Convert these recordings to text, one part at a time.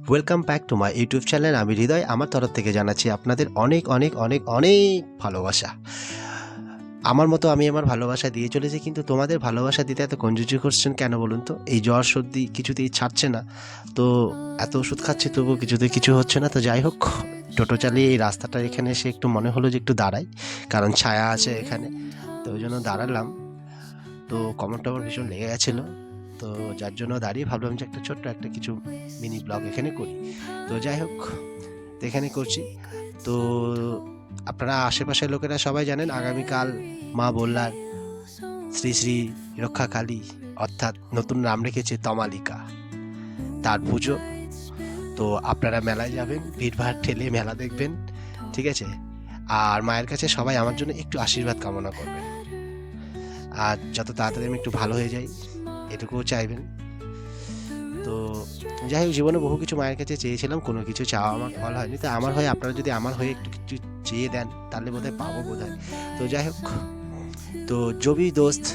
Welcome back to my YouTube channel. আমি হৃদয়, আমার তরফ থেকে জানাচ্ছি আপনাদের অনেক অনেক অনেক অনেক ভালোবাসা। আমার মতো আমি আমার ভালোবাসা দিয়ে চলেছি, কিন্তু তোমাদের ভালোবাসা দিতে এত কঞ্জুসি করছেন কেন বলুন তো? এই জ্বর সর্দি কিছুতেই ছাড়ছে না, তো এত ওষুধ খাচ্ছি তবুও কিছুতে কিছু হচ্ছে না। তো যাই হোক, টোটো চালিয়ে এই রাস্তাটা এখানে এসে একটু মনে হলো যে একটু দাঁড়াই, কারণ ছায়া আছে এখানে, তো ওই জন্য দাঁড়ালাম। তো কমর টমর ভীষণ লেগে গেছিলো, তো যার জন্য দাঁড়িয়ে ভাবলাম যে একটা ছোট্ট একটা কিছু মিনি ব্লগ এখানে করি। তো যাই হোক, তো এখানে করছি। তো আপনারা আশেপাশের লোকেরা সবাই জানেন আগামীকাল মা বললার শ্রী শ্রী রক্ষাকালী, অর্থাৎ নতুন নাম রেখেছে তমালিকা, তার পুজো। তো আপনারা মেলায় যাবেন, ভিড়ভাড় ঠেলে মেলা দেখবেন, ঠিক আছে? আর মায়ের কাছে সবাই আমার জন্য একটু আশীর্বাদ কামনা করবেন, আর যত তাড়াতাড়ি আমি একটু ভালো হয়ে যাই এটুকুও চাইবেন। তো যাই হোক, জীবনে বহু কিছু মায়ের কাছে চেয়েছিলাম, কোনো কিছু চাওয়া আমার ফল হয়নি। তো আমার হয়ে আপনারা যদি আমার হয়ে একটু কিছু চেয়ে দেন তাহলে বোধহয় পাবো বোধহয়। তো যাই হোক, तो जो भी दोस्त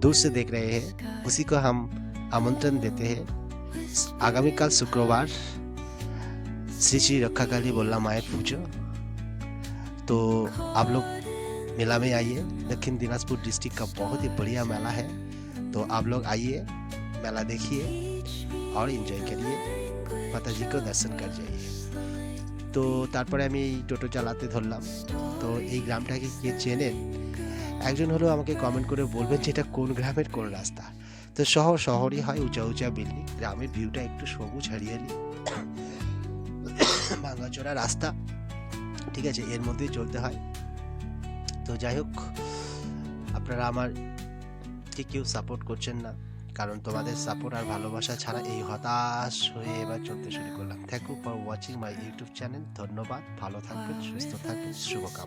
दूर से देख रहे हैं उसी को हम आमंत्रण देते हैं। आगामीकाल शुक्रवार श्री श्री रक्षाकाली बोल्ला मायर पूजो। तो आप लोग मेला में आइए। दक्षिण दिनाजपुर डिस्ट्रिक्ट का बहुत ही बढ़िया मेला है, तो आप लोग आइए, मेला देखिए और एंजॉय करिए, माता जी को दर्शन कर जाइए। তো তারপরে আমি এই টোটো চালাতে ধরলাম। তো এই গ্রামটাকে কে চেনেন একজন হলেও আমাকে কমেন্ট করে বলবেন যে এটা কোন গ্রামের কোন রাস্তা। তো শহরই হয়, উঁচা উঁচা বিল্ডিং, গ্রামের ভিউটা একটু সবুজ হরিয়ালি, ভাঙাচোরা রাস্তা, ঠিক আছে, এর মধ্যেই চলতে হয়। তো যাই হোক, আপনারা আমার কেউ সাপোর্ট করছেন না, কারণ তোমাদের সাপোর্ট আর ভালোবাসা ছাড়া এই হতাশ হয়ে এবার চলতে শুরু করলাম। Thank you for watching my YouTube channel. ধন্যবাদ, ভালো থাকবেন, সুস্থ থাকবেন, শুভকামনা।